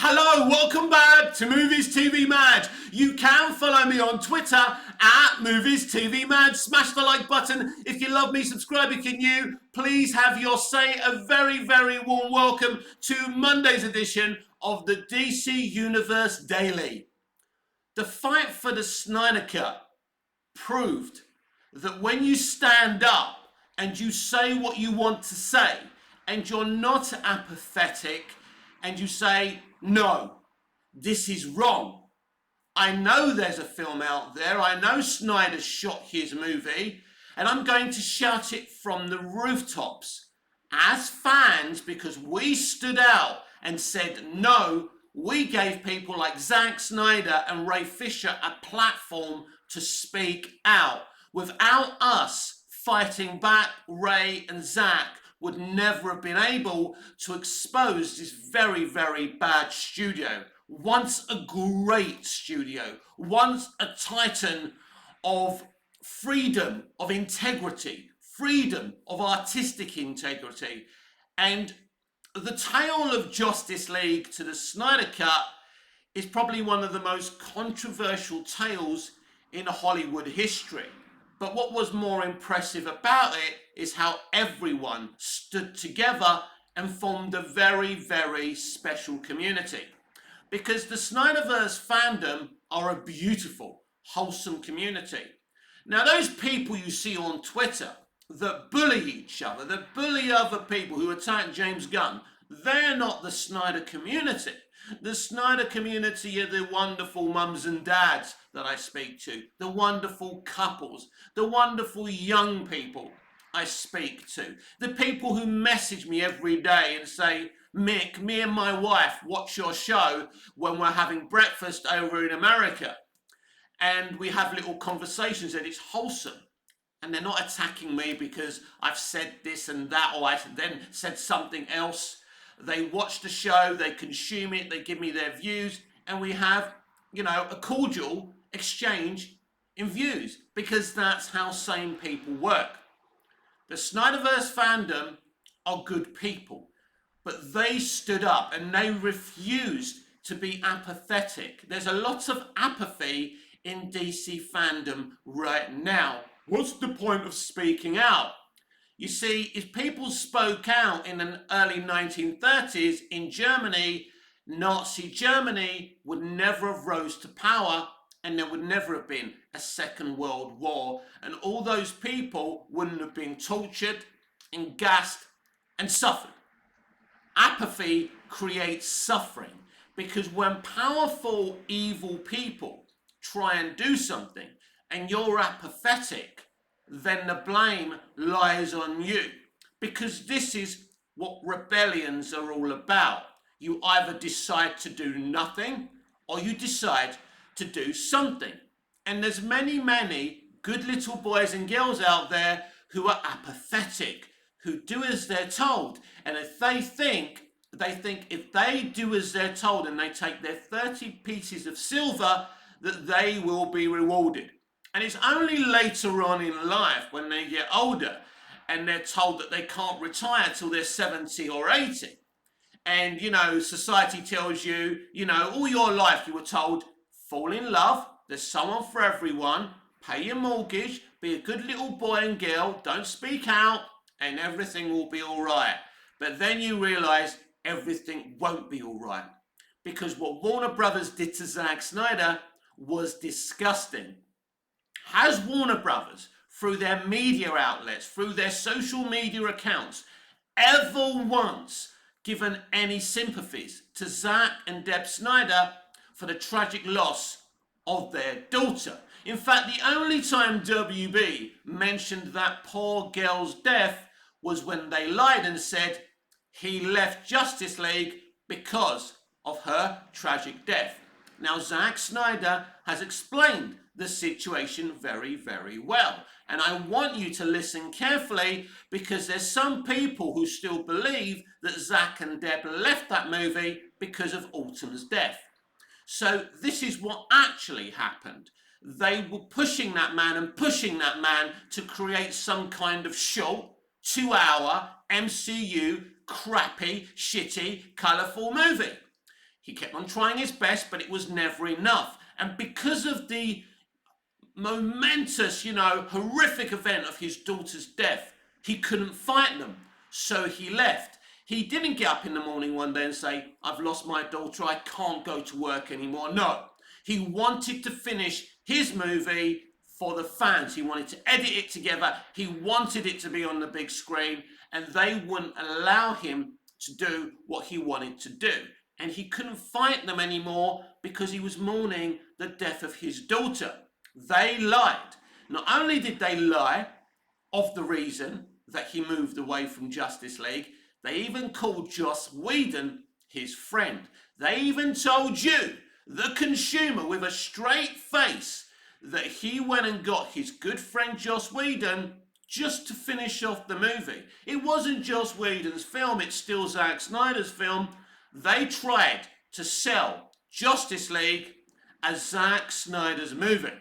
Hello, welcome back to Movies TV Mad. You can follow me on Twitter at Movies TV Mad. Smash the like button if you love me. Subscribe if you're new. Please have your say. A very, very warm welcome to Monday's edition of the DC Universe Daily. The fight for the Snyder Cut proved that when you stand up and you say what you want to say and you're not apathetic and you say, no, this is wrong. I know there's a film out there. I know Snyder shot his movie and I'm going to shout it from the rooftops. As fans, because we stood out and said no, we gave people like Zack Snyder and Ray Fisher a platform to speak out. Without us fighting back, Ray and Zack would never have been able to expose this very, very bad studio. Once a great studio, once a titan of freedom, of integrity, freedom of artistic integrity. And the tale of Justice League to the Snyder Cut is probably one of the most controversial tales in Hollywood history. But what was more impressive about it is how everyone stood together and formed a very, very special community. Because the Snyderverse fandom are a beautiful, wholesome community. Now, those people you see on Twitter that bully each other, that bully other people who attack James Gunn, they're not the Snyder community. The Snyder community are the wonderful mums and dads that I speak to, the wonderful couples, the wonderful young people I speak to, the people who message me every day and say, Mick, me and my wife watch your show when we're having breakfast over in America. And we have little conversations and it's wholesome. And they're not attacking me because I've said this and that or I then said something else. They watch the show, they consume it, they give me their views, and we have, a cordial exchange in views because that's how sane people work. The Snyderverse fandom are good people, but they stood up and they refused to be apathetic. There's a lot of apathy in DC fandom right now. What's the point of speaking out? You see, if people spoke out in the early 1930s in Germany, Nazi Germany would never have rose to power and there would never have been a Second World War. And all those people wouldn't have been tortured and gassed and suffered. Apathy creates suffering because when powerful, evil people try and do something and you're apathetic, then the blame lies on you. Because this is what rebellions are all about. You either decide to do nothing or you decide to do something. And there's many, many good little boys and girls out there who are apathetic, who do as they're told. And if they think if they do as they're told and they take their 30 pieces of silver, that they will be rewarded. And it's only later on in life when they get older and they're told that they can't retire till they're 70 or 80. And, society tells you, all your life you were told, fall in love, there's someone for everyone, pay your mortgage, be a good little boy and girl, don't speak out, and everything will be all right. But then you realise everything won't be all right. Because what Warner Brothers did to Zack Snyder was disgusting. Has Warner Brothers, through their media outlets, through their social media accounts, ever once given any sympathies to Zack and Deb Snyder for the tragic loss of their daughter? In fact, the only time WB mentioned that poor girl's death was when they lied and said he left Justice League because of her tragic death. Now, Zack Snyder has explained the situation very, very well. And I want you to listen carefully because there's some people who still believe that Zack and Deb left that movie because of Autumn's death. So this is what actually happened. They were pushing that man and pushing that man to create some kind of short, 2-hour MCU, crappy, shitty, colourful movie. He kept on trying his best, but it was never enough. And because of the momentous, horrific event of his daughter's death, he couldn't fight them. So he left. He didn't get up in the morning one day and say, I've lost my daughter, I can't go to work anymore. No. He wanted to finish his movie for the fans. He wanted to edit it together. He wanted it to be on the big screen, and they wouldn't allow him to do what he wanted to do. And he couldn't fight them anymore because he was mourning the death of his daughter. They lied. Not only did they lie of the reason that he moved away from Justice League, they even called Joss Whedon his friend. They even told you, the consumer, with a straight face, that he went and got his good friend Joss Whedon just to finish off the movie. It wasn't Joss Whedon's film, it's still Zack Snyder's film. They tried to sell Justice League as Zack Snyder's movie.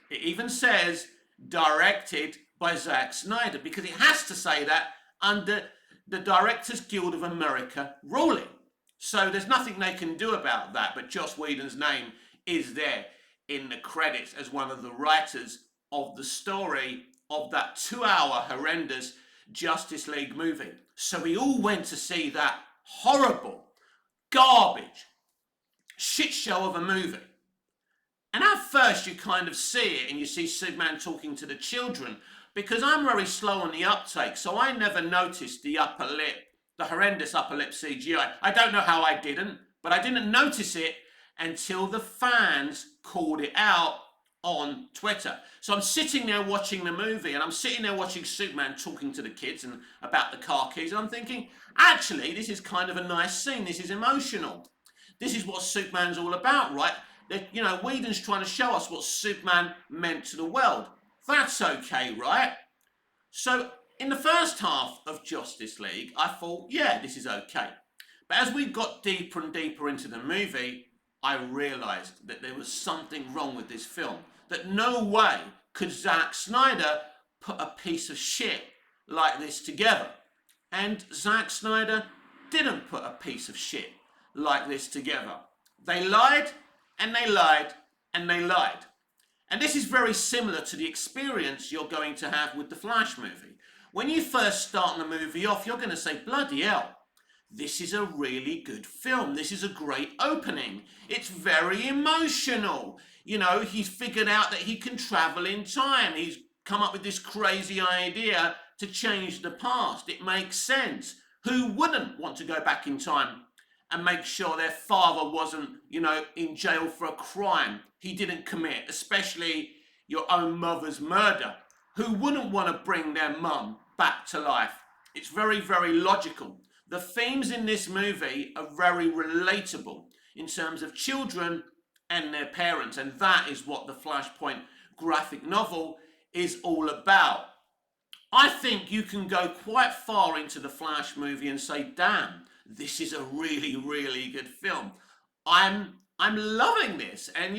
It even says directed by Zack Snyder, because it has to say that under the Directors Guild of America ruling. So there's nothing they can do about that, but Joss Whedon's name is there in the credits as one of the writers of the story of that 2-hour horrendous Justice League movie. So we all went to see that horrible, garbage, shit show of a movie. And at first you kind of see it and you see Superman talking to the children, because I'm very slow on the uptake, so I never noticed the upper lip, the horrendous upper lip CGI. I don't know how I didn't, but I didn't notice it until the fans called it out on Twitter. So I'm sitting there watching the movie, and I'm sitting there watching Superman talking to the kids and about the car keys, and I'm thinking, actually, this is kind of a nice scene. This is emotional. This is what Superman's all about, right? That, Whedon's trying to show us what Superman meant to the world. That's okay, right? So in the first half of Justice League, I thought, yeah, this is okay. But as we got deeper and deeper into the movie, I realised that there was something wrong with this film. That no way could Zack Snyder put a piece of shit like this together. And Zack Snyder didn't put a piece of shit like this together. They lied, and they lied, and they lied. And this is very similar to the experience you're going to have with the Flash movie. When you first start the movie off, you're going to say, bloody hell, this is a really good film. This is a great opening. It's very emotional. He's figured out that he can travel in time. He's come up with this crazy idea to change the past. It makes sense. Who wouldn't want to go back in time and make sure their father wasn't, in jail for a crime he didn't commit, especially your own mother's murder? Who wouldn't want to bring their mum back to life? It's very, very logical. The themes in this movie are very relatable in terms of children and their parents, and that is what the Flashpoint graphic novel is all about. I think you can go quite far into the Flash movie and say, damn, this is a really, really good film. I'm loving this. And,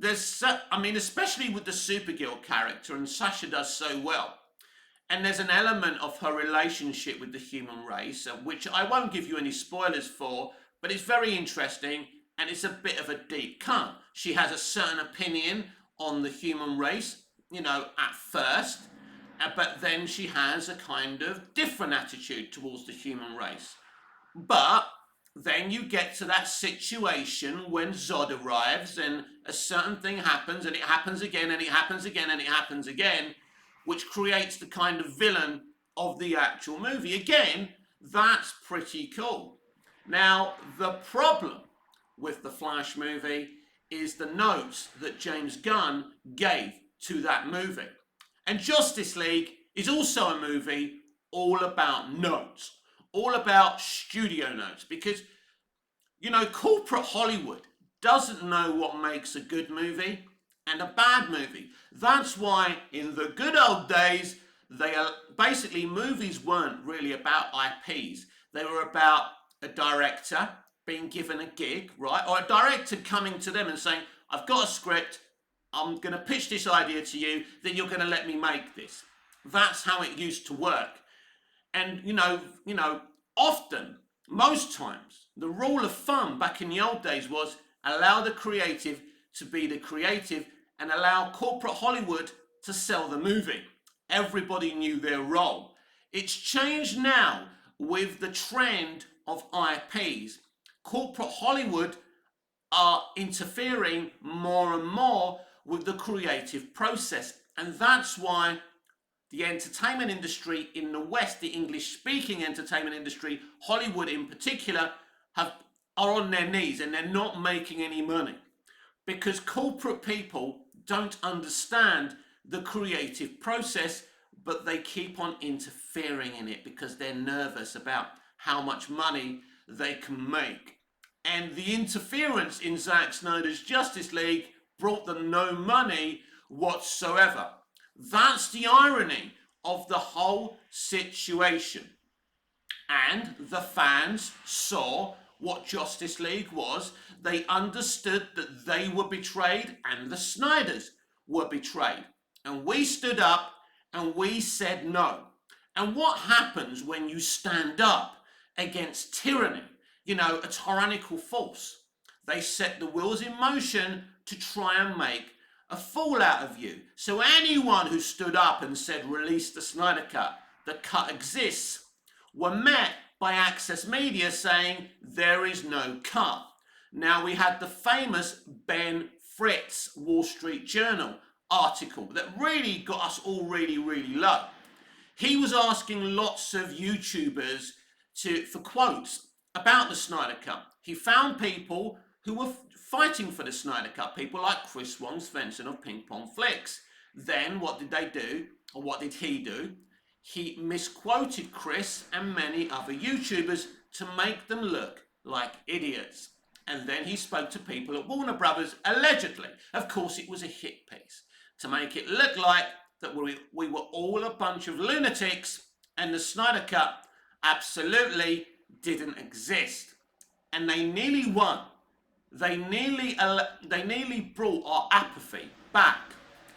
especially with the Supergirl character, and Sasha does so well. And there's an element of her relationship with the human race, which I won't give you any spoilers for, but it's very interesting, and it's a bit of a deep cut. She has a certain opinion on the human race, at first, but then she has a kind of different attitude towards the human race. But then you get to that situation when Zod arrives and a certain thing happens, and it happens again, and it happens again, and it happens again, which creates the kind of villain of the actual movie. Again, that's pretty cool. Now, the problem with the Flash movie is the notes that James Gunn gave to that movie. And Justice League is also a movie all about notes, all about studio notes, because, corporate Hollywood doesn't know what makes a good movie and a bad movie. That's why in the good old days, basically movies weren't really about IPs. They were about a director being given a gig, right? Or a director coming to them and saying, I've got a script, I'm going to pitch this idea to you, then you're going to let me make this. That's how it used to work. And, often Most times, the rule of thumb back in the old days was allow the creative to be the creative and allow corporate Hollywood to sell the movie. Everybody knew their role. It's changed now with the trend of IPs. Corporate Hollywood are interfering more and more with the creative process, and that's why the entertainment industry in the West, the English-speaking entertainment industry, Hollywood in particular, are on their knees and they're not making any money because corporate people don't understand the creative process, but they keep on interfering in it because they're nervous about how much money they can make. And the interference in Zack Snyder's Justice League brought them no money whatsoever. That's the irony of the whole situation. And the fans saw what Justice League was. They understood that they were betrayed and the Snyders were betrayed. And we stood up and we said no. And what happens when you stand up against tyranny? You know, a tyrannical force. They set the wheels in motion to try and make a fool out of you. So anyone who stood up and said release the Snyder Cut, the cut exists, were met by Access Media saying there is no cut. Now we had the famous Ben Fritz Wall Street Journal article that really got us all really low. He was asking lots of YouTubers for quotes about the Snyder Cut. He found people who were fighting for the Snyder Cut, people like Chris Wong Svensson of Ping Pong Flicks. Then what did they do, or what did he do? He misquoted Chris and many other YouTubers to make them look like idiots. And then he spoke to people at Warner Brothers, allegedly. Of course, it was a hit piece, to make it look like that we were all a bunch of lunatics and the Snyder Cut absolutely didn't exist. And they nearly won. They nearly brought our apathy back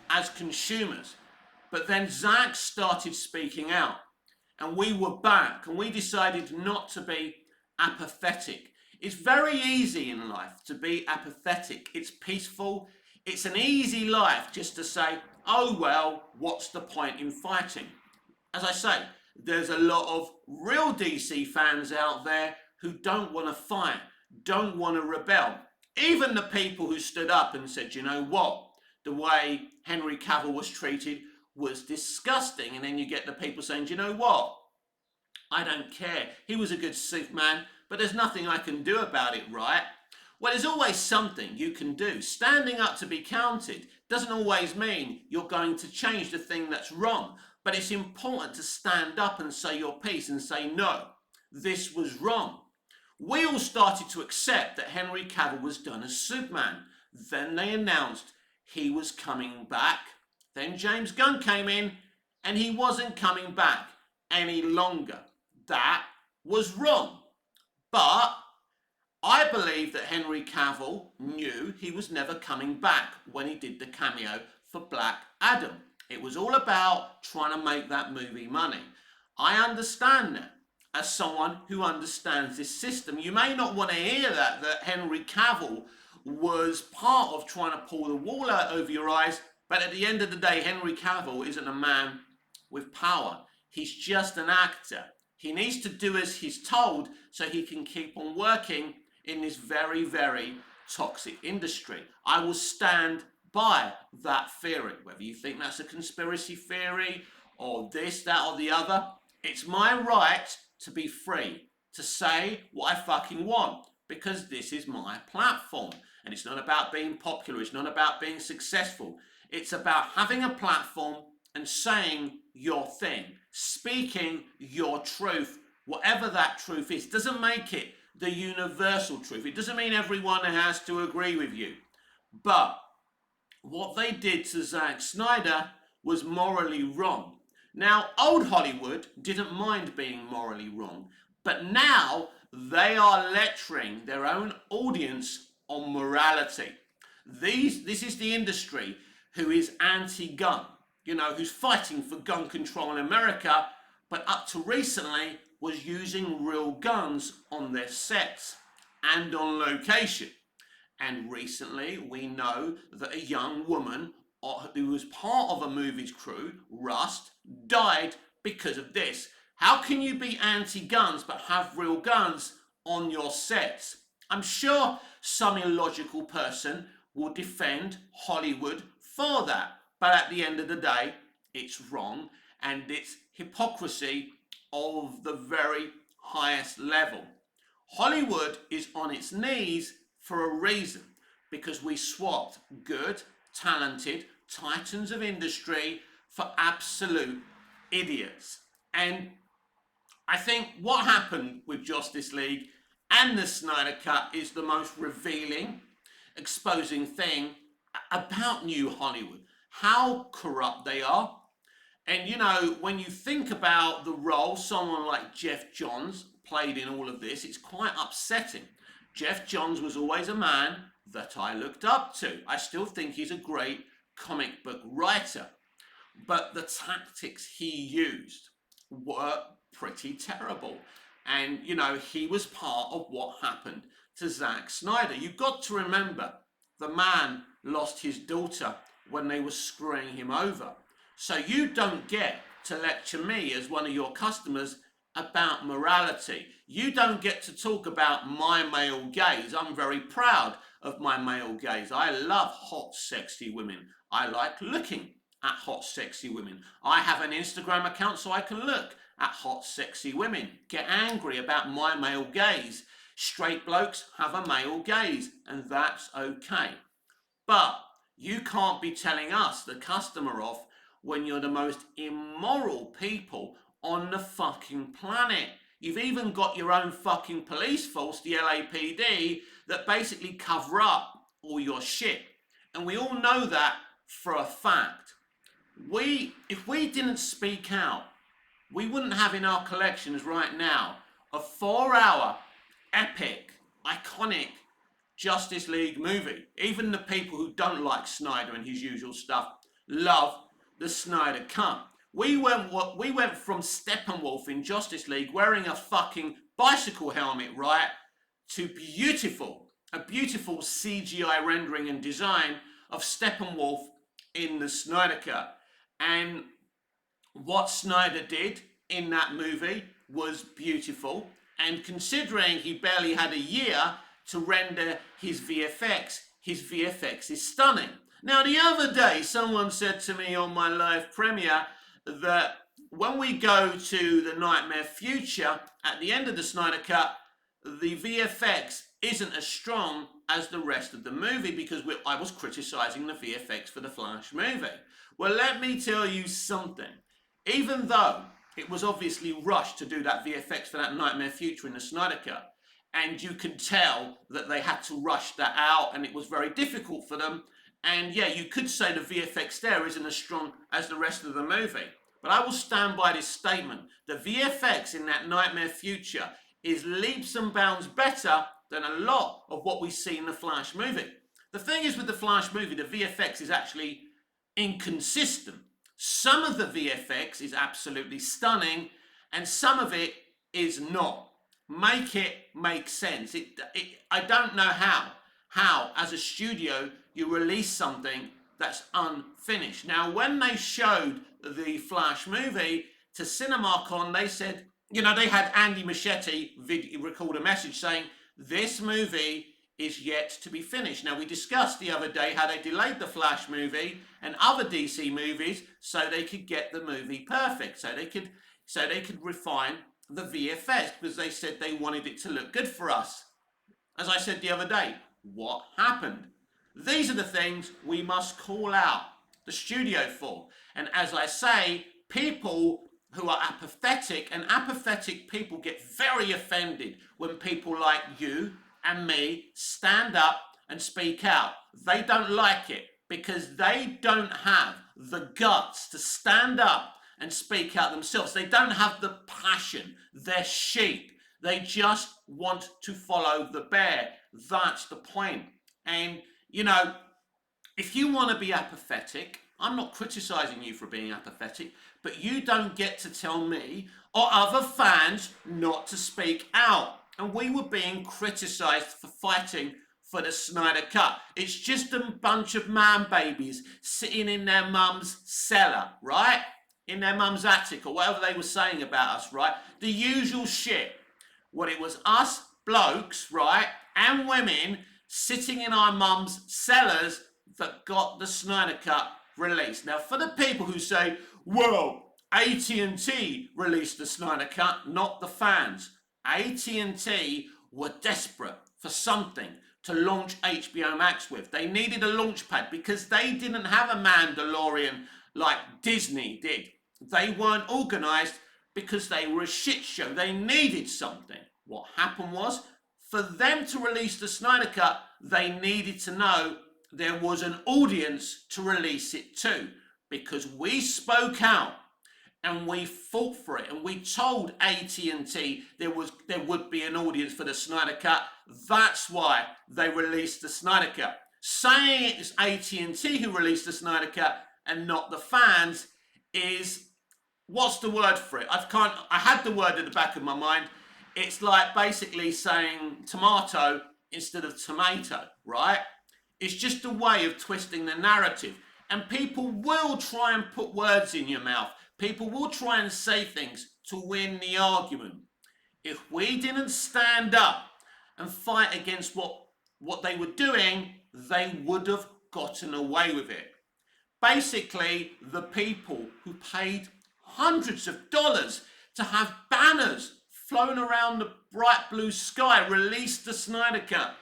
as consumers. But then Zack started speaking out and we were back and we decided not to be apathetic. It's very easy in life to be apathetic. It's peaceful. It's an easy life just to say, oh well, what's the point in fighting? As I say, there's a lot of real DC fans out there who don't want to fight, don't want to rebel. Even the people who stood up and said, you know what, the way Henry Cavill was treated was disgusting. And then you get the people saying, you know what, I don't care. He was a good Superman, but there's nothing I can do about it, right? Well, there's always something you can do. Standing up to be counted doesn't always mean you're going to change the thing that's wrong. But it's important to stand up and say your piece and say, no, this was wrong. We all started to accept that Henry Cavill was done as Superman. Then they announced he was coming back. Then James Gunn came in and he wasn't coming back any longer. That was wrong. But I believe that Henry Cavill knew he was never coming back when he did the cameo for Black Adam. It was all about trying to make that movie money. I understand that. As someone who understands this system, you may not want to hear that Henry Cavill was part of trying to pull the wool out over your eyes, but at the end of the day, Henry Cavill isn't a man with power. He's just an actor. He needs to do as he's told so he can keep on working in this very toxic industry. I will stand by that theory, whether you think that's a conspiracy theory or this, that or the other. It's my right to be free, to say what I fucking want, because this is my platform. And it's not about being popular, it's not about being successful. It's about having a platform and saying your thing, speaking your truth, whatever that truth is. Doesn't make it the universal truth. It doesn't mean everyone has to agree with you. But what they did to Zack Snyder was morally wrong. Now, old Hollywood didn't mind being morally wrong, but now they are lecturing their own audience on morality. This is the industry who is anti-gun, who's fighting for gun control in America, but up to recently was using real guns on their sets and on location. And recently, we know that a young woman who was part of a movie's crew, Rust, died because of this. How can you be anti-guns but have real guns on your sets? I'm sure some illogical person will defend Hollywood for that. But at the end of the day, it's wrong and it's hypocrisy of the very highest level. Hollywood is on its knees for a reason, because we swapped good, talented titans of industry for absolute idiots. And I think what happened with Justice League and the Snyder Cut is the most revealing, exposing thing about New Hollywood. How corrupt they are. And you know, when you think about the role someone like Jeff Johns played in all of this, it's quite upsetting. Jeff Johns was always a man that I looked up to. I still think he's a great comic book writer. But the tactics he used were pretty terrible. And, you know, he was part of what happened to Zack Snyder. You've got to remember, the man lost his daughter when they were screwing him over. So you don't get to lecture me as one of your customers about morality. You don't get to talk about my male gaze. I'm very proud of my male gaze. I love hot, sexy women. I like looking at hot, sexy women. I have an Instagram account so I can look at hot, sexy women. Get angry about my male gaze. Straight blokes have a male gaze, and that's okay. But you can't be telling us, the customer, off when you're the most immoral people on the fucking planet. You've even got your own fucking police force, the LAPD, that basically cover up all your shit. And we all know that for a fact. If we didn't speak out, we wouldn't have in our collections right now a 4-hour, epic, iconic Justice League movie. Even the people who don't like Snyder and his usual stuff love the Snyder Cut. We went from Steppenwolf in Justice League wearing a fucking bicycle helmet, right, to a beautiful CGI rendering and design of Steppenwolf in the Snyder Cut. And what Snyder did in that movie was beautiful. And considering he barely had a year to render his VFX is stunning. Now, the other day, someone said to me on my live premiere that when we go to the Nightmare Future, at the end of the Snyder Cut, the VFX isn't as strong as the rest of the movie because I was criticising the VFX for the Flash movie. Well, let me tell you something. Even though it was obviously rushed to do that VFX for that Nightmare Future in the Snyder Cut, and you can tell that they had to rush that out and it was very difficult for them, and yeah, you could say the VFX there isn't as strong as the rest of the movie. But I will stand by this statement. The VFX in that Nightmare Future is leaps and bounds better than a lot of what we see in the Flash movie. The thing is with the Flash movie, the VFX is actually inconsistent. Some of the VFX is absolutely stunning and some of it is not. Make it make sense. I don't know how as a studio you release something that's unfinished. Now, when they showed the Flash movie to CinemaCon, they said, you know, they had Andy Muschietti record a message saying, this movie is yet to be finished. Now, we discussed the other day how they delayed the Flash movie and other DC movies so they could get the movie perfect, so they could refine the VFX, because they said they wanted it to look good for us. As I said the other day, what happened? These are the things we must call out the studio for. And as I say, people who are apathetic, and apathetic people get very offended when people like you and me stand up and speak out. They don't like it because they don't have the guts to stand up and speak out themselves. They don't have the passion. They're sheep. They just want to follow the bear. That's the point. And, you know, if you want to be apathetic, I'm not criticizing you for being apathetic, but you don't get to tell me or other fans not to speak out. And we were being criticised for fighting for the Snyder Cut. It's just a bunch of man babies sitting in their mum's cellar, right? In their mum's attic or whatever they were saying about us, right? The usual shit. Well, it was us blokes, right, and women sitting in our mum's cellars that got the Snyder Cut released. Now, for the people who say, well, AT&T released the Snyder Cut, not the fans. AT&T were desperate for something to launch HBO Max with. They needed a launch pad because they didn't have a Mandalorian like Disney did. They weren't organised because they were a shit show. They needed something. What happened was, for them to release the Snyder Cut, they needed to know there was an audience to release it to, because we spoke out and we fought for it and we told AT&T there would be an audience for the Snyder Cut. That's why they released the Snyder Cut. Saying it's AT&T who released the Snyder Cut and not the fans is, what's the word for it? I had the word at the back of my mind. It's like basically saying tomato instead of tomato, right? It's just a way of twisting the narrative. And people will try and put words in your mouth. People will try and say things to win the argument. If we didn't stand up and fight against what they were doing, they would have gotten away with it. Basically, the people who paid hundreds of dollars to have banners flown around the bright blue sky released the Snyder Cut.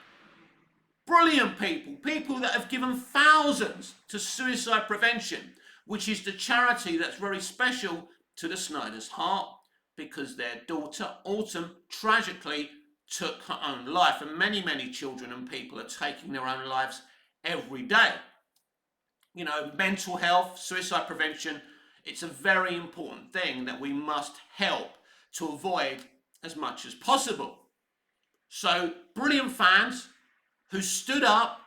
Brilliant people that have given thousands to suicide prevention, which is the charity that's very special to the Snyder's heart, because their daughter, Autumn, tragically took her own life, and many, many children and people are taking their own lives every day. You know, mental health, suicide prevention, it's a very important thing that we must help to avoid as much as possible. So, brilliant fans who stood up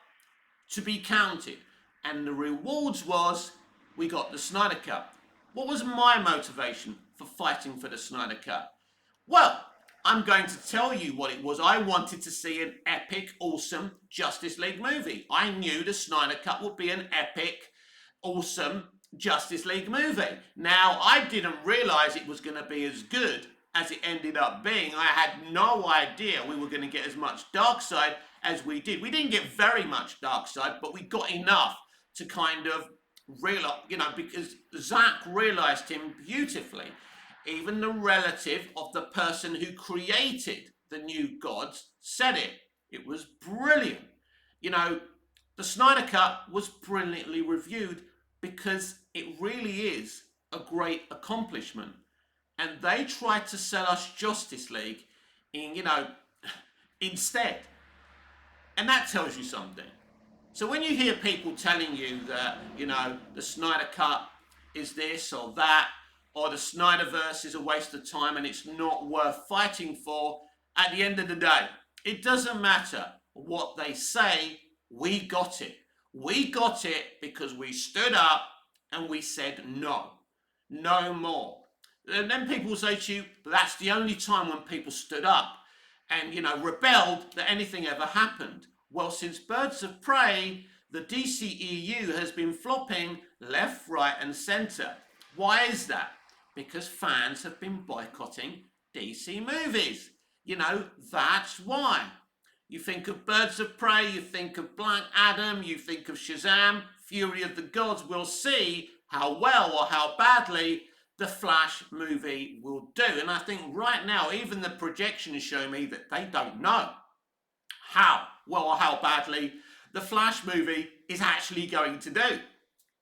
to be counted, and the rewards was we got the Snyder Cut. What was my motivation for fighting for the Snyder Cut? Well, I'm going to tell you what it was. I wanted to see an epic, awesome Justice League movie. I knew the Snyder Cut would be an epic, awesome Justice League movie. Now, I didn't realise it was going to be as good as it ended up being. I had no idea we were going to get as much Darkseid as we did. We didn't get very much Darkseid, but we got enough to kind of realize, because Zack realised him beautifully. Even the relative of the person who created the new gods said it. It was brilliant. The Snyder Cut was brilliantly reviewed because it really is a great accomplishment. And they tried to sell us Justice League instead. And that tells you something. So when you hear people telling you that, the Snyder Cut is this or that, or the Snyderverse is a waste of time and it's not worth fighting for, at the end of the day, it doesn't matter what they say, we got it. We got it because we stood up and we said no. No more. And then people will say to you, that's the only time when people stood up and, rebelled that anything ever happened. Well, since Birds of Prey, the DCEU has been flopping left, right and centre. Why is that? Because fans have been boycotting DC movies. That's why. You think of Birds of Prey, you think of Black Adam, you think of Shazam, Fury of the Gods. We'll see how well or how badly the Flash movie will do. And I think right now, even the projections show me that they don't know how well or how badly the Flash movie is actually going to do.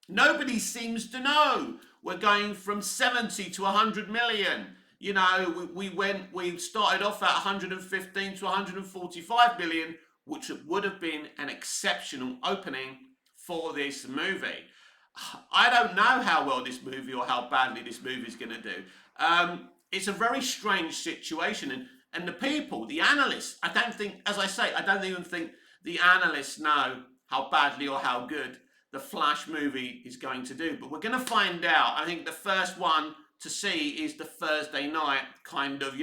Nobody seems to know. We're going from 70 to 100 million. We started off at 115 to 145 million, which would have been an exceptional opening for this movie. I don't know how well this movie or how badly this movie is going to do. It's a very strange situation. And the people, the analysts, I don't even think the analysts know how badly or how good the Flash movie is going to do. But we're going to find out. I think the first one to see is the Thursday night kind of,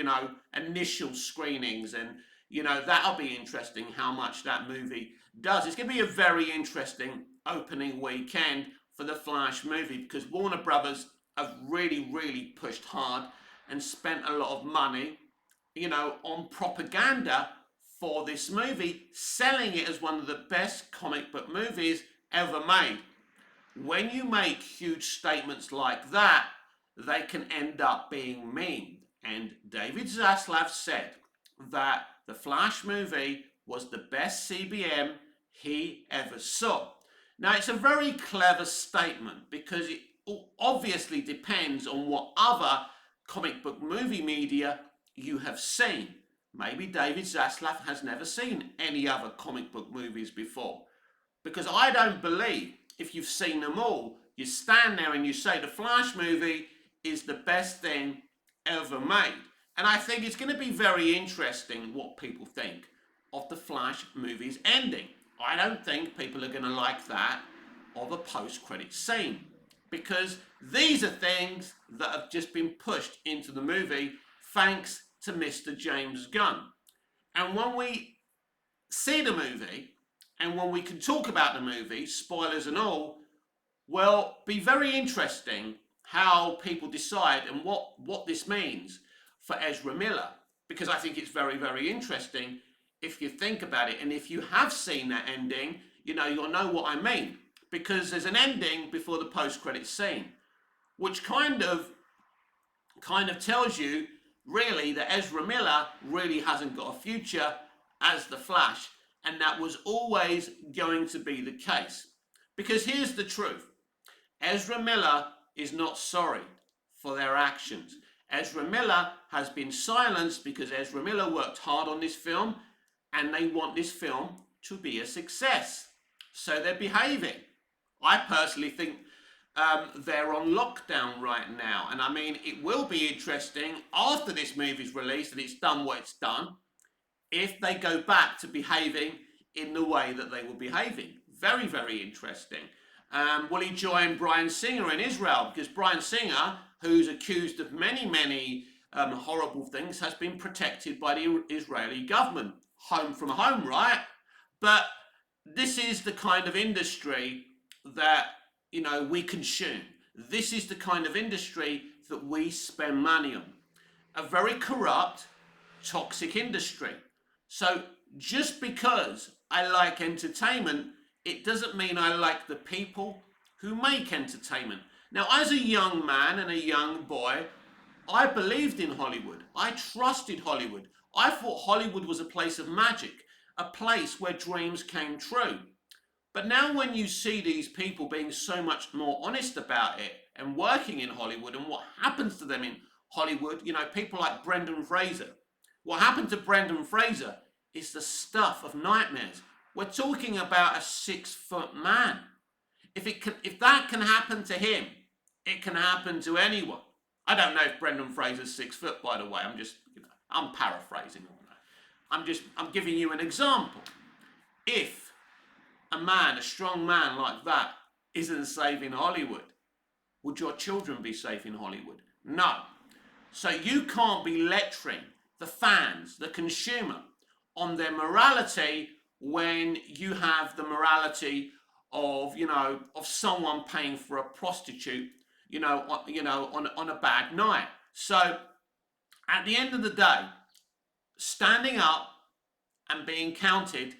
initial screenings. And, that'll be interesting how much that movie does. It's going to be a very interesting opening weekend for the Flash movie because Warner Brothers have really, really pushed hard and spent a lot of money, on propaganda for this movie, selling it as one of the best comic book movies ever made. When you make huge statements like that, they can end up being memed. And David Zaslav said that the Flash movie was the best CBM he ever saw. Now, it's a very clever statement because it obviously depends on what other comic book movie media you have seen. Maybe David Zaslav has never seen any other comic book movies before. Because I don't believe, if you've seen them all, you stand there and you say the Flash movie is the best thing ever made. And I think it's going to be very interesting what people think of the Flash movie's ending. I don't think people are going to like that of a post-credit scene. Because these are things that have just been pushed into the movie thanks to Mr. James Gunn. And when we see the movie, and when we can talk about the movie, spoilers and all, well, be very interesting how people decide and what this means for Ezra Miller. Because I think it's very, very interesting if you think about it. And if you have seen that ending, you'll know what I mean. Because there's an ending before the post-credits scene, which kind of tells you really that Ezra Miller really hasn't got a future as the Flash, and that was always going to be the case. Because here's the truth. Ezra Miller is not sorry for their actions. Ezra Miller has been silenced because Ezra Miller worked hard on this film, and they want this film to be a success. So they're behaving. I personally think they're on lockdown right now. And I mean, it will be interesting after this movie's released and it's done what it's done, if they go back to behaving in the way that they were behaving. Very, very interesting. Will he join Bryan Singer in Israel? Because Bryan Singer, who's accused of many, many horrible things, has been protected by the Israeli government. Home from home, right? But this is the kind of industry that, we consume. This is the kind of industry that we spend money on. A very corrupt, toxic industry. So just because I like entertainment, it doesn't mean I like the people who make entertainment. Now, as a young man and a young boy, I believed in Hollywood. I trusted Hollywood. I thought Hollywood was a place of magic, a place where dreams came true. But now when you see these people being so much more honest about it and working in Hollywood and what happens to them in Hollywood, people like Brendan Fraser. What happened to Brendan Fraser is the stuff of nightmares. We're talking about a 6-foot man. If that can happen to him, it can happen to anyone. I don't know if Brendan Fraser's 6 foot, by the way. I'm paraphrasing all that. I'm giving you an example. If a strong man like that isn't safe in Hollywood, would your children be safe in Hollywood? No. So you can't be lecturing the fans, the consumer, on their morality when you have the morality of someone paying for a prostitute, on a bad night. So at the end of the day, standing up and being counted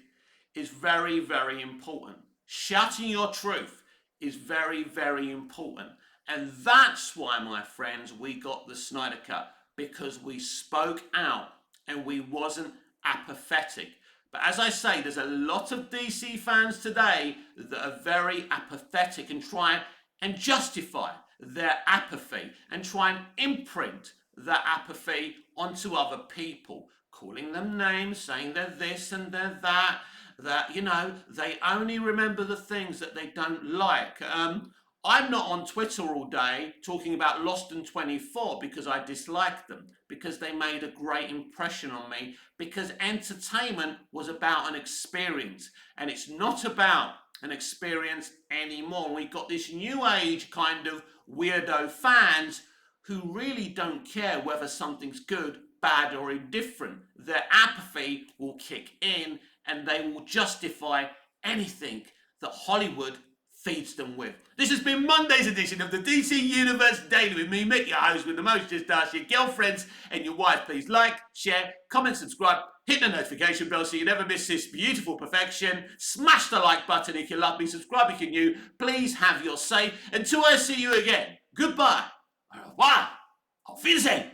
is very, very important. Shouting your truth is very, very important. And that's why, my friends, we got the Snyder Cut, because we spoke out and we wasn't apathetic. But as I say, there's a lot of DC fans today that are very apathetic and try and justify their apathy and try and imprint that apathy onto other people, calling them names, saying they're this and they're that they only remember the things that they don't like. I'm not on Twitter all day talking about Lost in 24 because I dislike them, because they made a great impression on me, because entertainment was about an experience, and it's not about an experience anymore. We got this new age kind of weirdo fans who really don't care whether something's good, bad, or indifferent. Their apathy will kick in and they will justify anything that Hollywood feeds them with. This has been Monday's edition of the DC Universe Daily with me, Mick, your host with the most. Just ask your girlfriends and your wife. Please like, share, comment, subscribe, hit the notification bell so you never miss this beautiful perfection. Smash the like button if you love me, subscribe if you're new. Please have your say. Until I see you again, goodbye. Au revoir. Auf Wiedersehen.